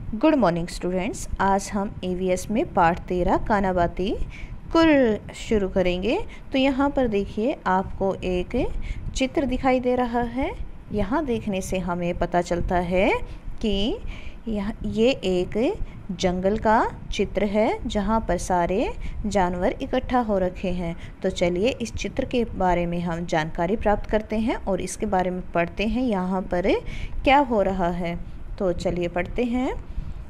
Good morning students. आज हम EVS में पाठ 13 कानाबाती कुल शुरू करेंगे। तो यहाँ पर देखिए आपको एक चित्र दिखाई दे रहा है। यहाँ देखने से हमें पता चलता है कि ये एक जंगल का चित्र है जहाँ पर सारे जानवर इकट्ठा हो रखे हैं। तो चलिए इस चित्र के बारे में हम जानकारी प्राप्त करते हैं और इसके बारे में पढ़ते हैं यहाँ पर क्या हो रहा है। तो चलिए पढ़ते हैं।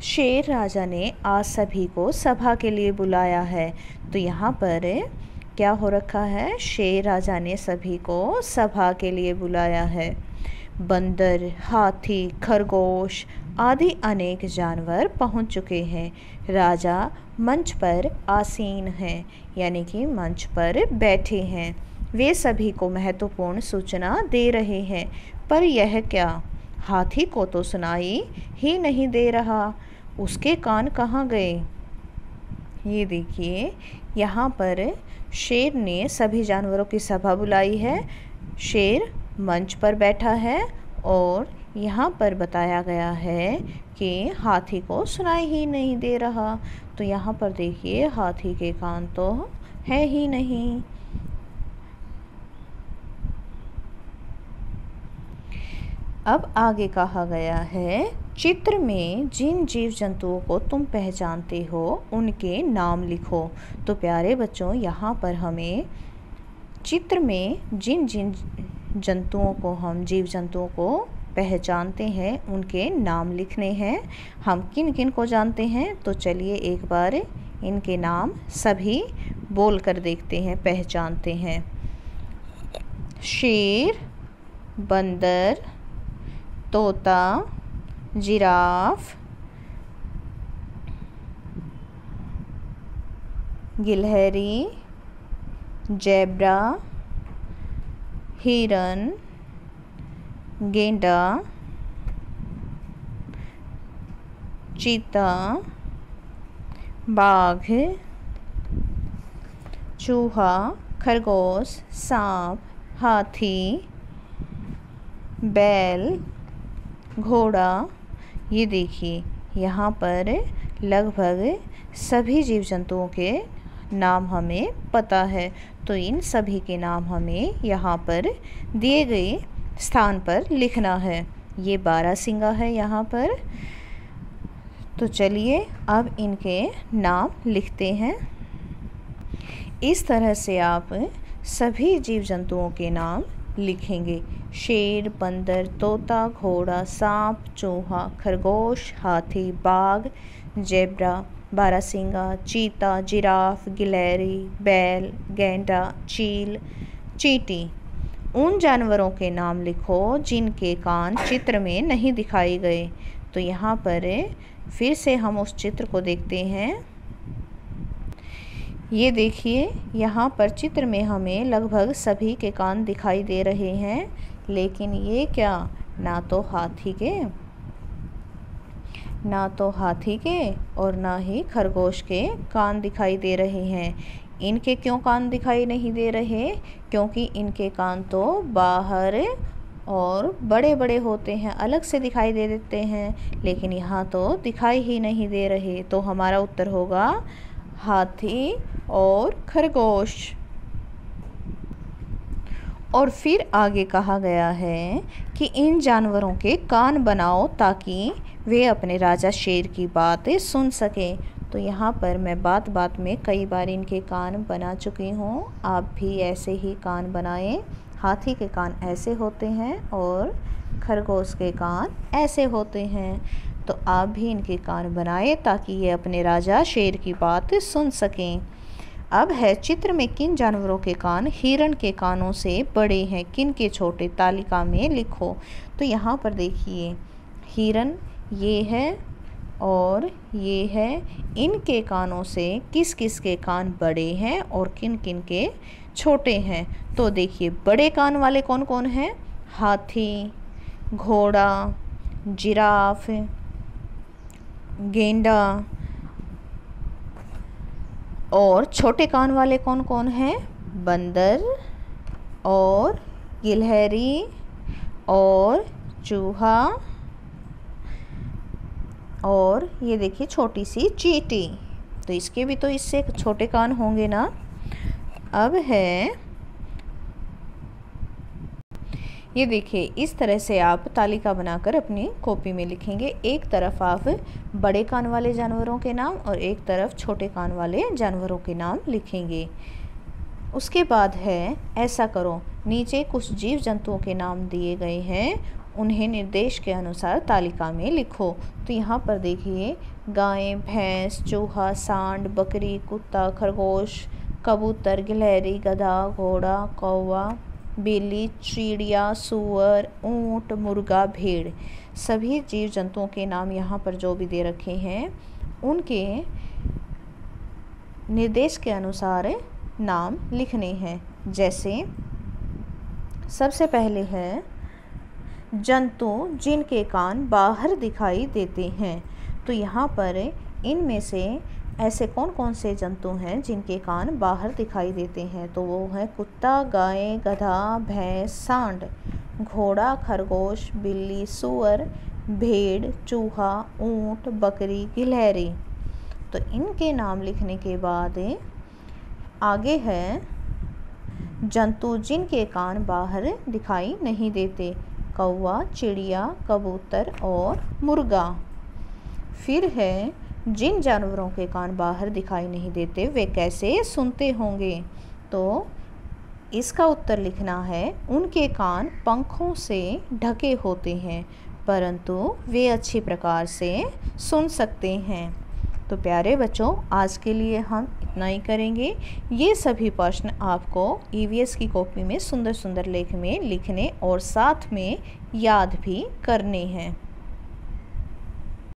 शेर राजा ने आज सभी को सभा के लिए बुलाया है। तो यहाँ पर क्या हो रखा है, शेर राजा ने सभी को सभा के लिए बुलाया है। बंदर, हाथी, खरगोश आदि अनेक जानवर पहुँच चुके हैं। राजा मंच पर आसीन हैं, यानी कि मंच पर बैठे हैं। वे सभी को महत्वपूर्ण सूचना दे रहे हैं, पर यह क्या, हाथी को तो सुनाई ही नहीं दे रहा। उसके कान कहाँ गए? ये देखिए यहाँ पर शेर ने सभी जानवरों की सभा बुलाई है। शेर मंच पर बैठा है और यहाँ पर बताया गया है कि हाथी को सुनाई ही नहीं दे रहा। तो यहाँ पर देखिए हाथी के कान तो है ही नहीं। अब आगे कहा गया है, चित्र में जिन जीव जंतुओं को तुम पहचानते हो उनके नाम लिखो। तो प्यारे बच्चों, यहाँ पर हमें चित्र में जिन जिन जंतुओं को हम जीव जंतुओं को पहचानते हैं उनके नाम लिखने हैं। हम किन किन को जानते हैं, तो चलिए एक बार इनके नाम सभी बोल कर देखते हैं, पहचानते हैं। शेर, बंदर, तोता, जिराफ, गिलहरी, ज़ेब्रा, हिरन, गेंडा, चीता, बाघ, चूहा, खरगोश, सांप, हाथी, बैल, घोड़ा। ये देखिए यहाँ पर लगभग सभी जीव जंतुओं के नाम हमें पता है। तो इन सभी के नाम हमें यहाँ पर दिए गए स्थान पर लिखना है। ये बारहसिंगा है यहाँ पर। तो चलिए अब इनके नाम लिखते हैं। इस तरह से आप सभी जीव जंतुओं के नाम लिखेंगे। शेर, बंदर, तोता, घोड़ा, सांप, चूहा, खरगोश, हाथी, बाघ, ज़ेब्रा, बारहसिंगा, चीता, जिराफ, गिलहरी, बैल, गेंडा, चील, चींटी। उन जानवरों के नाम लिखो जिनके कान चित्र में नहीं दिखाए गए। तो यहाँ पर फिर से हम उस चित्र को देखते हैं। ये देखिए यहाँ पर चित्र में हमें लगभग सभी के कान दिखाई दे रहे हैं, लेकिन ये क्या, ना तो हाथी के और ना ही खरगोश के कान दिखाई दे रहे हैं। इनके क्यों कान दिखाई नहीं दे रहे? क्योंकि इनके कान तो बाहर और बड़े बड़े होते हैं, अलग से दिखाई दे देते हैं, लेकिन यहाँ तो दिखाई ही नहीं दे रहे। तो हमारा उत्तर होगा हाथी और खरगोश। और फिर आगे कहा गया है कि इन जानवरों के कान बनाओ ताकि वे अपने राजा शेर की बातें सुन सकें। तो यहाँ पर मैं बात बात में कई बार इनके कान बना चुकी हूँ। आप भी ऐसे ही कान बनाएं। हाथी के कान ऐसे होते हैं और खरगोश के कान ऐसे होते हैं। तो आप भी इनके कान बनाएं ताकि ये अपने राजा शेर की बात सुन सकें। अब है, चित्र में किन जानवरों के कान हिरण के कानों से बड़े हैं, किन के छोटे, तालिका में लिखो। तो यहाँ पर देखिए हिरण ये है और ये है। इनके कानों से किस किस के कान बड़े हैं और किन किन के छोटे हैं। तो देखिए बड़े कान वाले कौन कौन हैं? हाथी, घोड़ा, जिराफ, गेंडा। और छोटे कान वाले कौन कौन हैं? बंदर और गिलहरी और चूहा और ये देखिए छोटी सी चींटी, तो इसके भी तो इससे छोटे कान होंगे ना। अब है, ये देखिए इस तरह से आप तालिका बनाकर अपनी कॉपी में लिखेंगे। एक तरफ आप बड़े कान वाले जानवरों के नाम और एक तरफ छोटे कान वाले जानवरों के नाम लिखेंगे। उसके बाद है ऐसा करो, नीचे कुछ जीव जंतुओं के नाम दिए गए हैं, उन्हें निर्देश के अनुसार तालिका में लिखो। तो यहाँ पर देखिए गाय, भैंस, चूहा, सांड, बकरी, कुत्ता, खरगोश, कबूतर, गिलहरी, गधा, घोड़ा, कौवा, बिल्ली, चिड़िया, सूअर, ऊंट, मुर्गा, भेड़, सभी जीव जंतुओं के नाम यहाँ पर जो भी दे रखे हैं उनके निर्देश के अनुसार नाम लिखने हैं। जैसे सबसे पहले है जंतु जिनके कान बाहर दिखाई देते हैं। तो यहाँ पर इनमें से ऐसे कौन कौन से जंतु हैं जिनके कान बाहर दिखाई देते हैं, तो वो है कुत्ता, गाय, गधा, भैंस, सांड, घोड़ा, खरगोश, बिल्ली, सूअर, भेड़, चूहा, ऊंट, बकरी, गिलहरी। तो इनके नाम लिखने के बाद आगे है जंतु जिनके कान बाहर दिखाई नहीं देते, कौवा, चिड़िया, कबूतर और मुर्गा। फिर है जिन जानवरों के कान बाहर दिखाई नहीं देते वे कैसे सुनते होंगे, तो इसका उत्तर लिखना है उनके कान पंखों से ढके होते हैं परंतु वे अच्छी प्रकार से सुन सकते हैं। तो प्यारे बच्चों, आज के लिए हम इतना ही करेंगे। ये सभी प्रश्न आपको ईवीएस की कॉपी में सुंदर सुंदर लेख में लिखने और साथ में याद भी करने हैं।